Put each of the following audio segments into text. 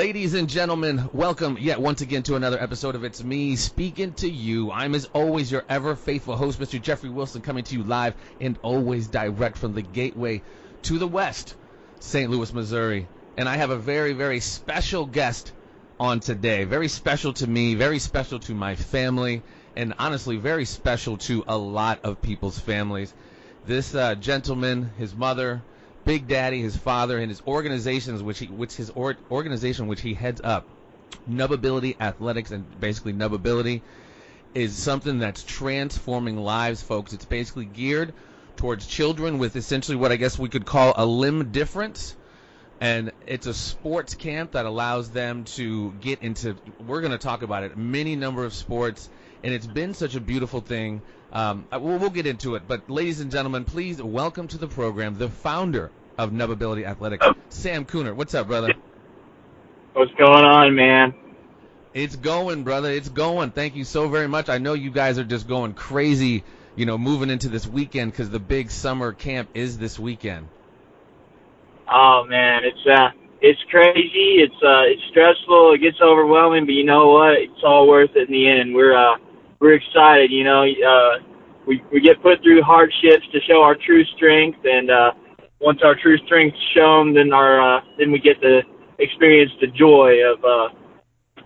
Ladies and gentlemen, welcome yet once again to another episode of It's Me Speaking to You. I'm, as always, your ever faithful host, Mr. Jeffrey Wilson, coming to you live and always direct from the gateway to the West, St. Louis, Missouri. And I have a very, very special guest on today. Very special to me, very special to my family, and honestly, very special to a lot of people's families. This gentleman, his mother, Big Daddy, his father, and his organizations, which he heads up, Nubability Athletics, and basically Nubability is something that's transforming lives, folks. It's basically geared towards children with essentially what I guess we could call a limb difference, and it's a sports camp that allows them to get into, we're going to talk about it, many number of sports, and it's been such a beautiful thing. We'll get into it, but ladies and gentlemen, please welcome to the program the founder of Nubability Athletics, Sam Kuhnert. What's up, brother? What's going on, man? It's going, brother. It's going. Thank you so very much. I know you guys are just going crazy, moving into this weekend because the big summer camp is this weekend. Oh man, it's crazy. It's stressful. It gets overwhelming, but you know what? It's all worth it in the end. We're excited. We get put through hardships to show our true strength, and once our true strength's shown, then we get to experience the joy of.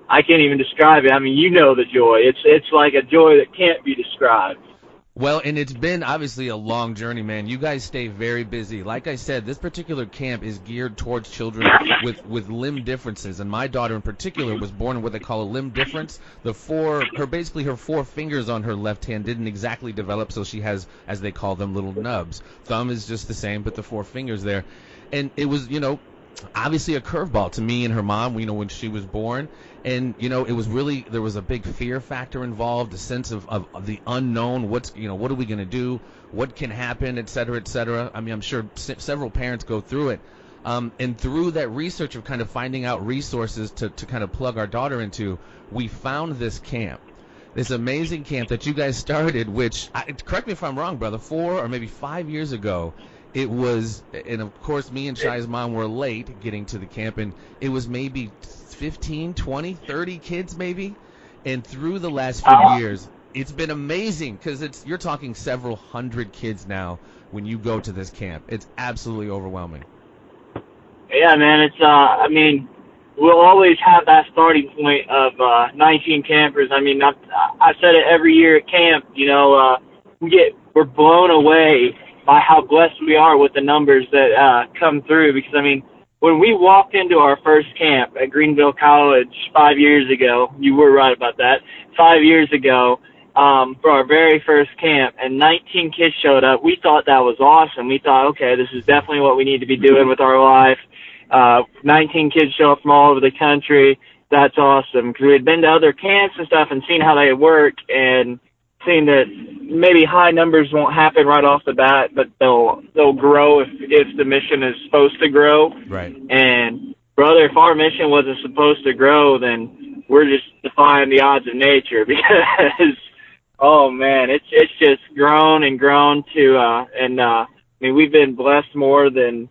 I can't even describe it. I mean, the joy. It's like a joy that can't be described. Well, and it's been obviously a long journey, man. You guys stay very busy. Like I said, this particular camp is geared towards children with limb differences, and my daughter in particular was born with what they call a limb difference. Her four fingers on her left hand didn't exactly develop, so she has, as they call them, little nubs. Thumb is just the same, but the four fingers there. And it was, obviously a curveball to me and her mom, when she was born. And, it was really, there was a big fear factor involved, a sense of the unknown. What are we going to do? What can happen, et cetera, et cetera. I mean, I'm sure several parents go through it. And through that research of kind of finding out resources to kind of plug our daughter into, we found this camp, this amazing camp that you guys started, which, correct me if I'm wrong, brother, 4 or maybe 5 years ago. It was, and of course, me and Shai's mom were late getting to the camp, and it was maybe 15, 20, 30 kids maybe. And through the last few years, it's been amazing because you're talking several hundred kids now when you go to this camp. It's absolutely overwhelming. Yeah, man. We'll always have that starting point of 19 campers. I mean, I said it every year at camp. We're blown away by how blessed we are with the numbers that come through. Because, when we walked into our first camp at Greenville College 5 years ago, you were right about that, 5 years ago, for our very first camp, and 19 kids showed up, we thought that was awesome. We thought, okay, this is definitely what we need to be doing with our life. 19 kids show up from all over the country. That's awesome. Because we had been to other camps and stuff and seen how they work, and seen that maybe high numbers won't happen right off the bat, but they'll grow if the mission is supposed to grow. Right. And brother, if our mission wasn't supposed to grow, then we're just defying the odds of nature, because oh man, it's just grown and grown to we've been blessed more than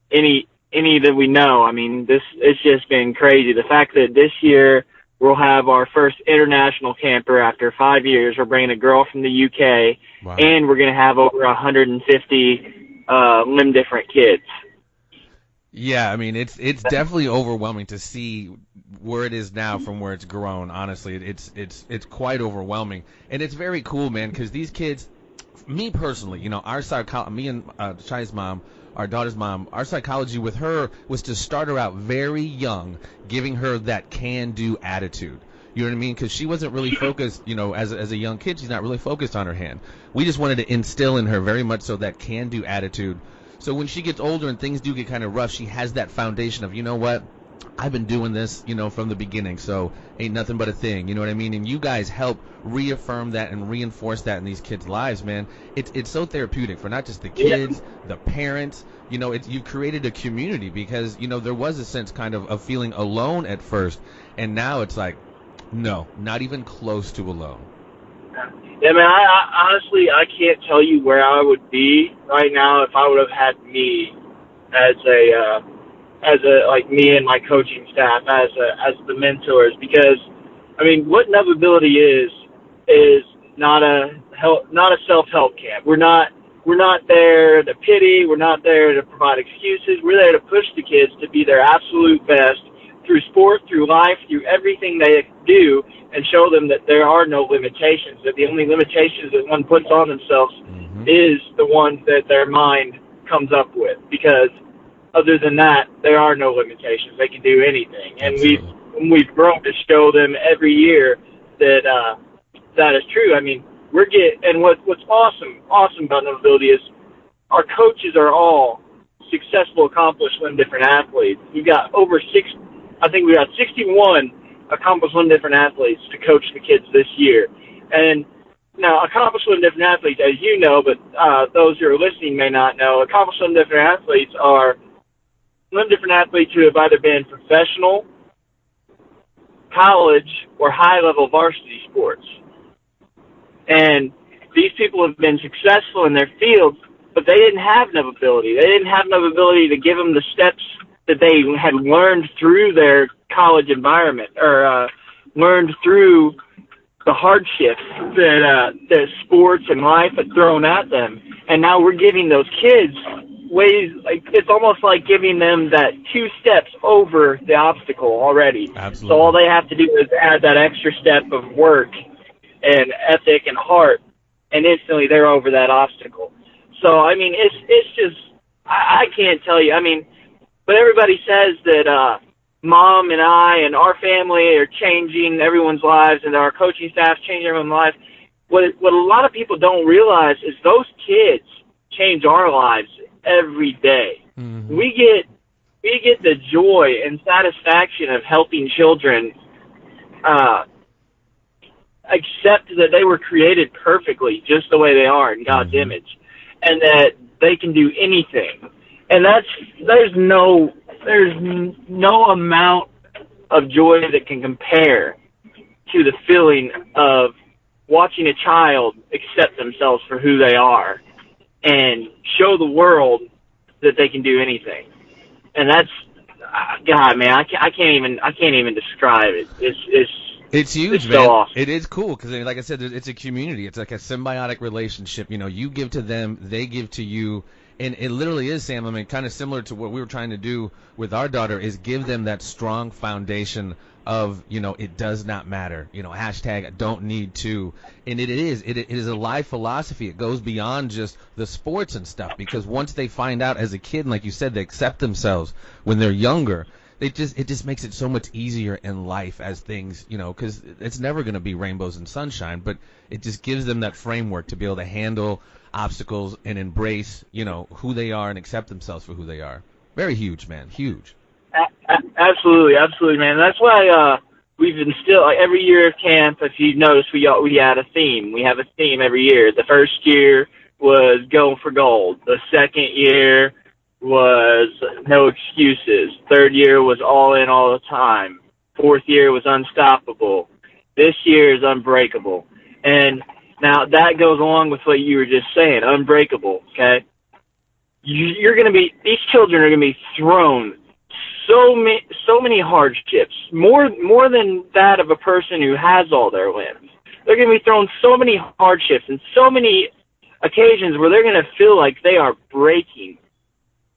any that we know. It's just been crazy. The fact that this year we'll have our first international camper after 5 years. We're bringing a girl from the UK, wow. And we're going to have over 150 limb different kids. Yeah, it's definitely overwhelming to see where it is now from where it's grown. Honestly, it's quite overwhelming, and it's very cool, man. Because these kids, me personally, me and Shai's mom, our daughter's mom, our psychology with her was to start her out very young, giving her that can-do attitude. You know what I mean? Because she wasn't really focused, as a young kid, she's not really focused on her hand. We just wanted to instill in her very much so that can-do attitude. So when she gets older and things do get kind of rough, she has that foundation of, you know what? I've been doing this, from the beginning, so ain't nothing but a thing, you know what I mean? And you guys help reaffirm that and reinforce that in these kids' lives, man. It's so therapeutic for not just the kids, the parents. You've created a community because, there was a sense kind of feeling alone at first, and now it's like, no, not even close to alone. Yeah, man, I honestly, I can't tell you where I would be right now if I would have had me as like me and my coaching staff as the mentors, because I mean, what Nubability is not a self-help camp. We're not there to pity. We're not there to provide excuses. We're there to push the kids to be their absolute best through sport, through life, through everything they do, and show them that there are no limitations, that the only limitations that one puts on themselves is the ones that their mind comes up with. Because other than that, there are no limitations. They can do anything. And we've grown to show them every year that that is true. I mean, what's awesome about Nubability is our coaches are all successful, accomplished limb different athletes. We've got we got 61 accomplished limb different athletes to coach the kids this year. And now, accomplished limb different athletes, as you know, but those who are listening may not know, accomplished limb different athletes are limb different athletes who have either been professional, college, or high-level varsity sports. And these people have been successful in their fields, but they didn't have Nubability. They didn't have Nubability to give them the steps that they had learned through their college environment, or learned through the hardships that sports and life had thrown at them. And now we're giving those kids ways, like it's almost like giving them that 2 steps over the obstacle already. Absolutely. So all they have to do is add that extra step of work and ethic and heart, and instantly they're over that obstacle. So, I mean, it's just, I can't tell you. I mean, but everybody says that Mom and I and our family are changing everyone's lives, and our coaching staff's changing everyone's lives. What a lot of people don't realize is those kids change our lives every day. Mm-hmm. We get the joy and satisfaction of helping children accept that they were created perfectly, just the way they are in God's image, and that they can do anything. And there's no amount of joy that can compare to the feeling of watching a child accept themselves for who they are and show the world that they can do anything. And that's, God, man, I can't even describe it. It's huge, it's man. So awesome. It is cool because, like I said, it's a community. It's like a symbiotic relationship. You know, you give to them, they give to you. And it literally is, Sam, I mean, kind of similar to what we were trying to do with our daughter, is give them that strong foundation of, you know, it does not matter, you know, hashtag don't need to. And it is a life philosophy. It goes beyond just the sports and stuff, because once they find out as a kid, and like you said, they accept themselves when they're younger, it just makes it so much easier in life as things, you know, because it's never going to be rainbows and sunshine, but it just gives them that framework to be able to handle obstacles and embrace, you know, who they are and accept themselves for who they are. Very huge, man. Huge. Absolutely, man. That's why we've instilled, like, every year of camp, if you've noticed, we had a theme. We have a theme every year. The first year was Go for Gold. The second year was No Excuses. Third year was All In All the Time. Fourth year was Unstoppable. This year is Unbreakable. And now that goes along with what you were just saying, unbreakable, okay? These children are going to be thrown so many hardships, more than that of a person who has all their limbs. They're going to be thrown so many hardships and so many occasions where they're going to feel like they are breaking.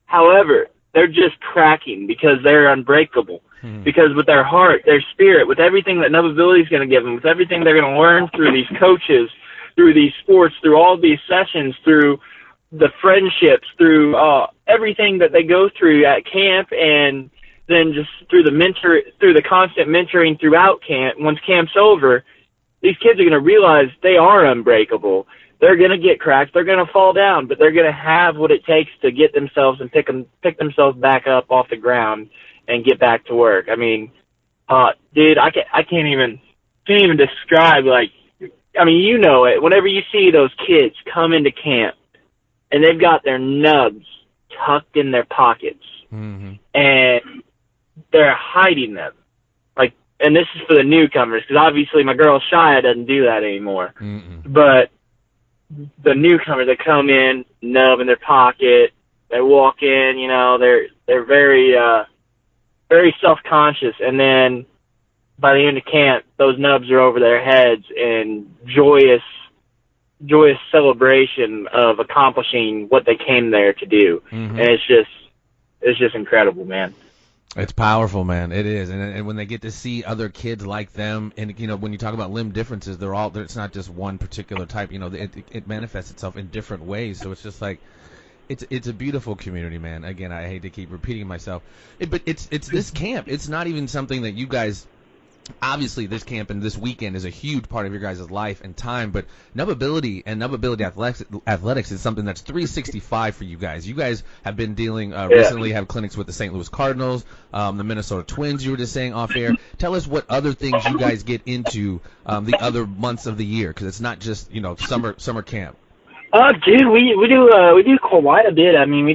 However, they're just cracking because they're unbreakable. Because with their heart, their spirit, with everything that Nubability is going to give them, with everything they're going to learn through these coaches, through these sports, through all these sessions, through the friendships, through everything that they go through at camp, and then just through the constant mentoring throughout camp. Once camp's over, these kids are going to realize they are unbreakable. They're going to get cracked. They're going to fall down, but they're going to have what it takes to get themselves and pick themselves back up off the ground and get back to work. I mean, dude, I can't even describe, like, I mean, you know it. Whenever you see those kids come into camp and they've got their nubs tucked in their pockets, and they're hiding them, like, and this is for the newcomers, because obviously my girl Shia doesn't do that anymore. But the newcomers that come in, nub in their pocket, they walk in, you know, they're very very self-conscious, and then by the end of camp, those nubs are over their heads in joyous celebration of accomplishing what they came there to do. Mm-hmm. And it's just incredible, man. It's powerful, man. It is, and when they get to see other kids like them, and when you talk about limb differences, it's not just one particular type. It manifests itself in different ways. So it's just like it's a beautiful community, man. Again, I hate to keep repeating myself, but it's this camp. It's not even something that you guys. Obviously, this camp and this weekend is a huge part of your guys' life and time, but Nubability and Nubability Athletics is something that's 365 for you guys. You guys have been dealing recently, have clinics with the St. Louis Cardinals, the Minnesota Twins, you were just saying off air. Tell us what other things you guys get into the other months of the year, because it's not just, summer camp. Dude, we do quite a bit. I mean,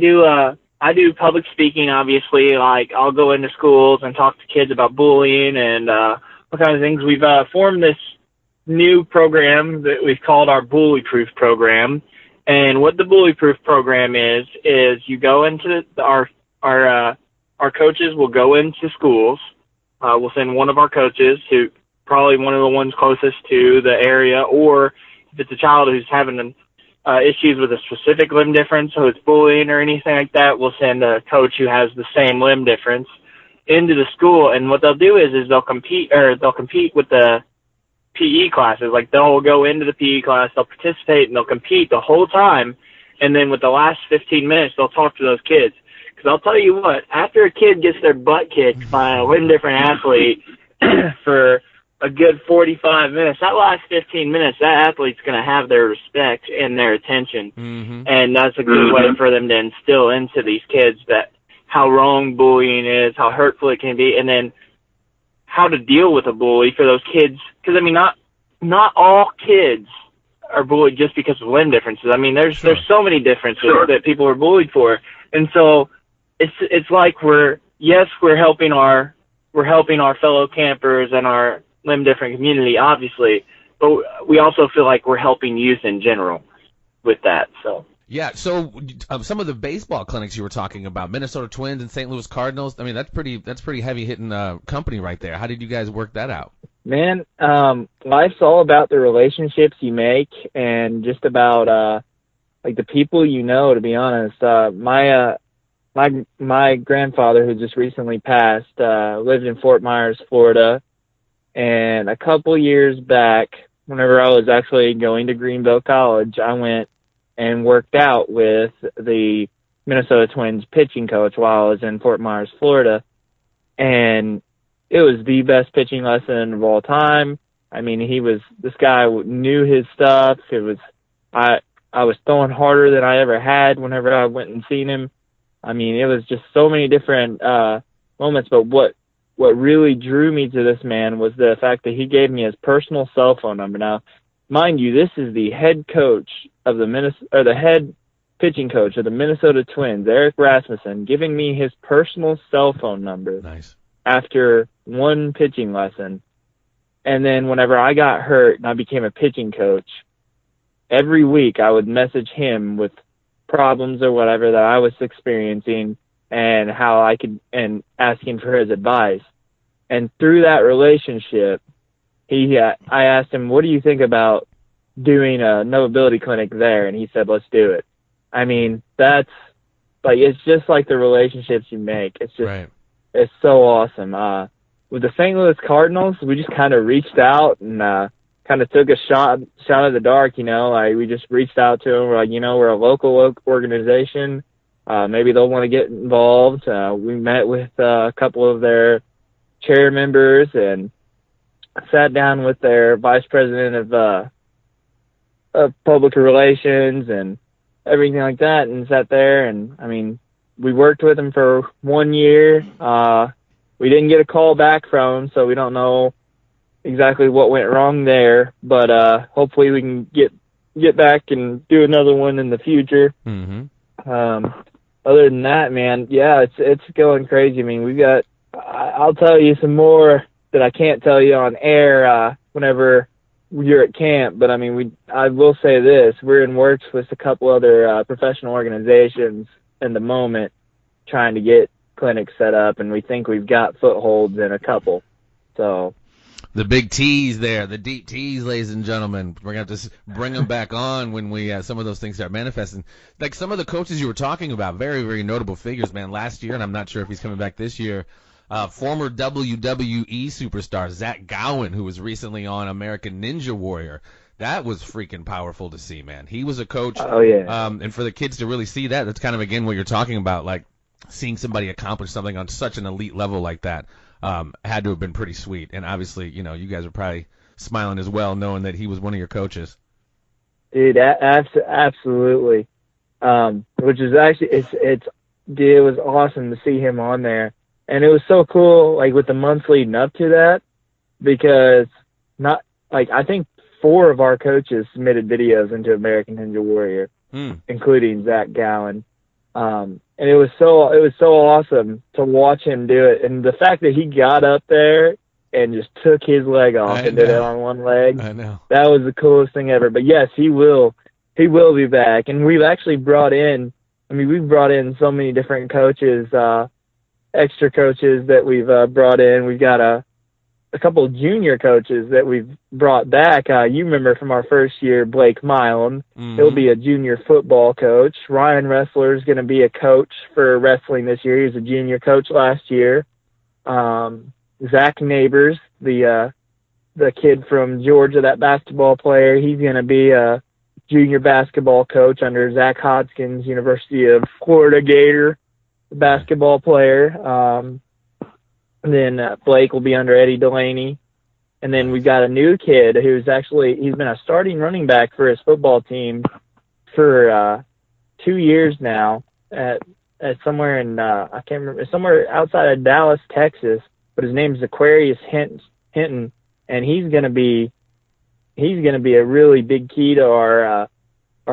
I do public speaking, obviously. Like, I'll go into schools and talk to kids about bullying and what kind of things. We've formed this new program that we've called our Bully Proof program. And what the Bully Proof program is you go into our coaches will go into schools. We'll send one of our coaches, who probably one of the ones closest to the area, or if it's a child who's having issues with a specific limb difference, so it's bullying or anything like that, we'll send a coach who has the same limb difference into the school. And what they'll do is they'll compete with the PE classes. Like, they'll go into the PE class, they'll participate, and they'll compete the whole time. And then with the last 15 minutes, they'll talk to those kids. Because I'll tell you what, after a kid gets their butt kicked by a limb different athlete for a good 45 minutes, that last 15 minutes, that athlete's going to have their respect and their attention. Mm-hmm. And that's a good way for them to instill into these kids that how wrong bullying is, how hurtful it can be, and then how to deal with a bully for those kids. Because, I mean, not all kids are bullied just because of limb differences. I mean, there's so many differences that people are bullied for. And so it's like we're helping our fellow campers and our limb different community, obviously, but we also feel like we're helping youth in general with that. So yeah. So some of the baseball clinics you were talking about, Minnesota Twins and St. Louis Cardinals. I mean, that's pretty heavy hitting company right there. How did you guys work that out? Man, life's all about the relationships you make and just about like the people you know. To be honest, my grandfather, who just recently passed, lived in Fort Myers, Florida. And a couple years back, whenever I was actually going to Greenville College, I went and worked out with the Minnesota Twins pitching coach while I was in Fort Myers, Florida. And it was the best pitching lesson of all time. I mean, this guy knew his stuff. I was throwing harder than I ever had whenever I went and seen him. I mean, it was just so many different moments. But what really drew me to this man was the fact that he gave me his personal cell phone number. Now, mind you, this is the head coach of the head pitching coach of the Minnesota Twins, Eric Rasmussen, giving me his personal cell phone number. Nice. After one pitching lesson. And then whenever I got hurt and I became a pitching coach, every week I would message him with problems or whatever that I was experiencing and how I could, and asking for his advice. And through that relationship, I asked him, what do you think about doing a Nubability clinic there? And he said, let's do it. I mean, that's like, it's just like the relationships you make. It's just, right. It's so awesome. With the St. Louis Cardinals, we just kind of reached out and kind of took a shot in the dark, like we just reached out to them. We're like, we're a local organization. Maybe they'll want to get involved. We met with a couple of their chair members and sat down with their vice president of public relations and everything like that, and sat there. And I mean, we worked with them for 1 year. We didn't get a call back from them, so we don't know exactly what went wrong there. But hopefully we can get back and do another one in the future. Mm-hmm. Other than that, man, yeah, it's going crazy. I mean, I'll tell you some more that I can't tell you on air whenever you're at camp. But I mean, I will say this: we're in works with a couple other professional organizations in the moment, trying to get clinics set up, and we think we've got footholds in a couple. So the big T's there, the deep T's, ladies and gentlemen. We're going to have to bring them back on when we some of those things start manifesting. Like some of the coaches you were talking about, very, very notable figures, man, last year, and I'm not sure if he's coming back this year. Former WWE superstar Zach Gowen, who was recently on American Ninja Warrior. That was freaking powerful to see, man. He was a coach. Oh, yeah. And for the kids to really see that, that's kind of, again, what you're talking about, like seeing somebody accomplish something on such an elite level like that. Had to have been pretty sweet. And obviously, you know, you guys are probably smiling as well, knowing that he was one of your coaches. Dude, absolutely. Which is actually, it was awesome to see him on there. And it was so cool, like, with the months leading up to that, because I think 4 of our coaches submitted videos into American Ninja Warrior, including Zach Gowen. And it was so awesome to watch him do it. And the fact that he got up there and just took his leg off and did it on one leg, I know. That was the coolest thing ever. But yes, he will be back. And we've actually brought in so many different coaches, extra coaches that we've brought in. We've got a couple of junior coaches that we've brought back. You remember from our first year, Blake Milam. Mm-hmm. He'll be a junior football coach. Ryan Ressler is going to be a coach for wrestling this year. He was a junior coach last year. Zach Neighbors, the kid from Georgia, that basketball player, he's going to be a junior basketball coach under Zach Hodgkins, University of Florida Gator basketball player. And then Blake will be under Eddie Delaney. And then we've got a new kid he's been a starting running back for his football team for 2 years now at somewhere in, I can't remember, somewhere outside of Dallas, Texas. But his name's Aquarius Hinton, and he's going to be a really big key to our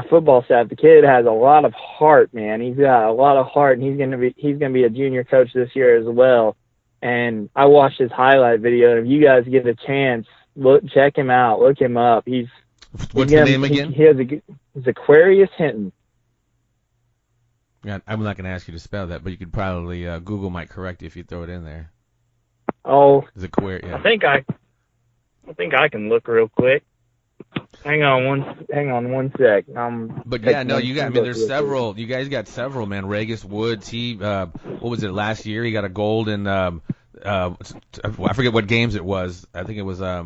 football staff. The kid has a lot of heart, man. He's got a lot of heart, and he's going to be a junior coach this year as well. And I watched his highlight video, and if you guys get a chance, check him out, look him up. What's the name again? He's Aquarius Hinton. Yeah, I'm not going to ask you to spell that, but you could probably Google might correct you if you throw it in there. Oh, Is it Aquarius? Yeah. I think I can look real quick. Hang on one sec. But yeah, no, you got. I mean, there's several. You guys got several, man. Regis Woods. He, what was it last year? He got a gold in. I forget what games it was. I think it was. I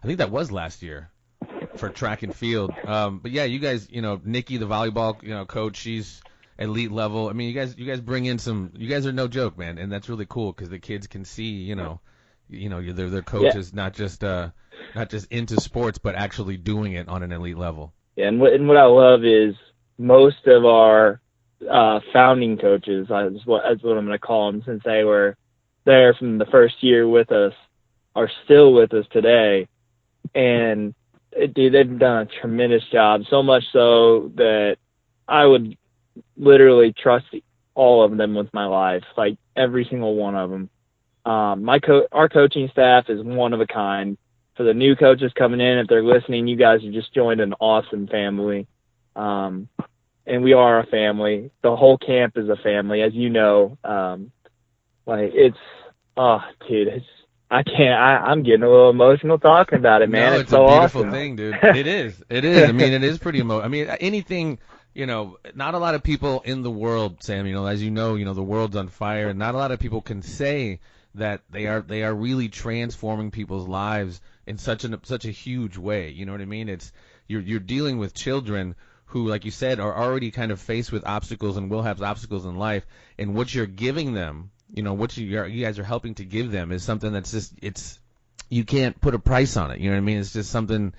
think that was last year for track and field. But yeah, you guys. You know, Nikki, the volleyball, coach. She's elite level. I mean, you guys bring in some. You guys are no joke, man, and that's really cool because the kids can see. Their coaches not just into sports, but actually doing it on an elite level. Yeah, and what I love is most of our founding coaches, that's what I'm going to call them, since they were there from the first year with us, are still with us today. And dude, they've done a tremendous job, so much so that I would literally trust all of them with my life, like every single one of them. Our coaching staff is one of a kind. For the new coaches coming in, if they're listening, you guys have just joined an awesome family. And we are a family. The whole camp is a family, as you know. I'm getting a little emotional talking about it, man. No, it's so a beautiful awesome. thing, dude. It is. I mean, it is pretty emotional. I mean, anything, not a lot of people in the world, Sam, as you know, the world's on fire, and not a lot of people can say that they are really transforming people's lives in such a huge way. You know what I mean? It's you're dealing with children who, like you said, are already kind of faced with obstacles and will have obstacles in life, and what you're giving them, what you guys are helping to give them is something that's just you can't put a price on it. You know what I mean? It's just something.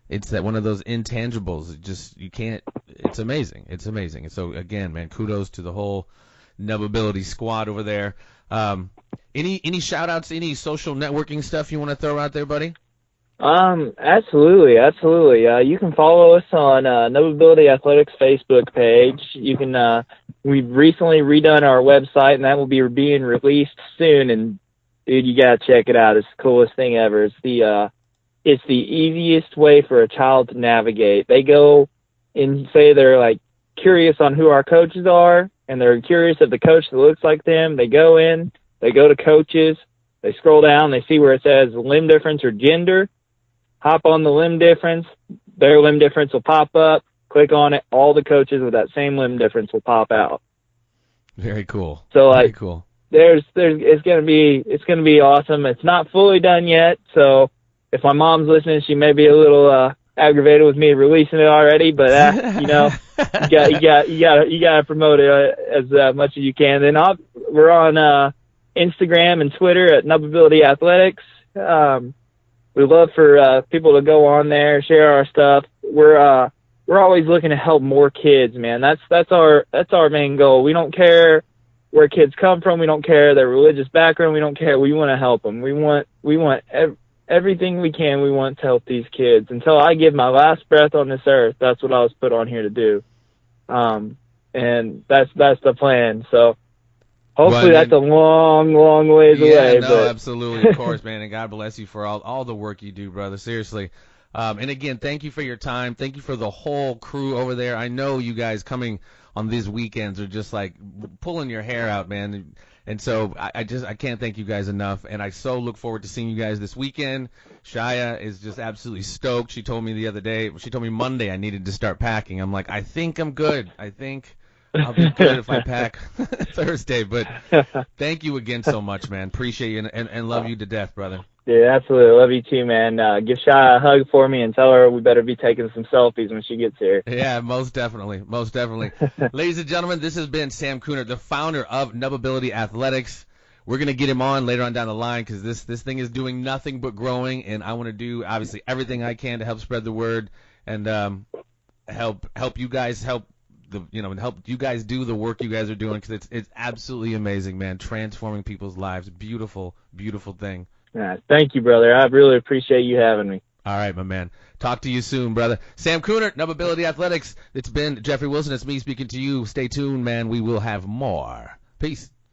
It's that one of those intangibles. You can't. It's amazing. It's amazing. And so again, man, kudos to the whole Nubability squad over there. Any shout outs, any social networking stuff you want to throw out there, buddy? Absolutely. You can follow us on Nubability Athletics Facebook page. You can. We've recently redone our website, and that will be being released soon. And dude, you gotta check it out. It's the coolest thing ever. It's the easiest way for a child to navigate. They go and say they're like curious on who our coaches are. and they're curious of the coach that looks like them, they go in, they go to coaches, they scroll down, they see where it says limb difference or gender, hop on the limb difference, their limb difference will pop up, click on it, all the coaches with that same limb difference will pop out. Very cool. So Very cool. It's gonna be awesome. It's not fully done yet, so if my mom's listening, she may be a little aggravated with me releasing it already, but you know, you gotta promote it as much as you can. Then we're on Instagram and Twitter at Nubability Athletics. We love for people to go on there, share our stuff. We're always looking to help more kids, man. That's our main goal. We don't care where kids come from. We don't care their religious background. We don't care. We want to help them. We want everything we can. We want to help these kids until I give my last breath on this earth. That's what I was put on here to do. And that's the plan. So hopefully that's a long ways away. No, but absolutely, of course, man. And God bless you for all the work you do, brother. Seriously. And again, thank you for your time. Thank you for the whole crew over there. I know you guys coming on these weekends are just like pulling your hair out, man. And so I can't thank you guys enough. And I so look forward to seeing you guys this weekend. Shia is just absolutely stoked. She told me Monday I needed to start packing. I'm like, I think I'm good. I think I'll be good if I pack Thursday. But thank you again so much, man. Appreciate you and love you to death, brother. Yeah, absolutely. Love you too, man. Give Shia a hug for me and tell her we better be taking some selfies when she gets here. Yeah, most definitely. Most definitely. Ladies and gentlemen, this has been Sam Kuhnert, the founder of Nubability Athletics. We're going to get him on later on down the line because this thing is doing nothing but growing, and I want to do, obviously, everything I can to help spread the word and help you guys help you guys do the work you guys are doing because it's absolutely amazing, man. Transforming people's lives. Beautiful, beautiful thing. Yeah, thank you, brother. I really appreciate you having me. All right, my man. Talk to you soon, brother. Sam Kuhnert, Nubability Athletics. It's been Jeffrey Wilson. It's me speaking to you. Stay tuned, man. We will have more. Peace.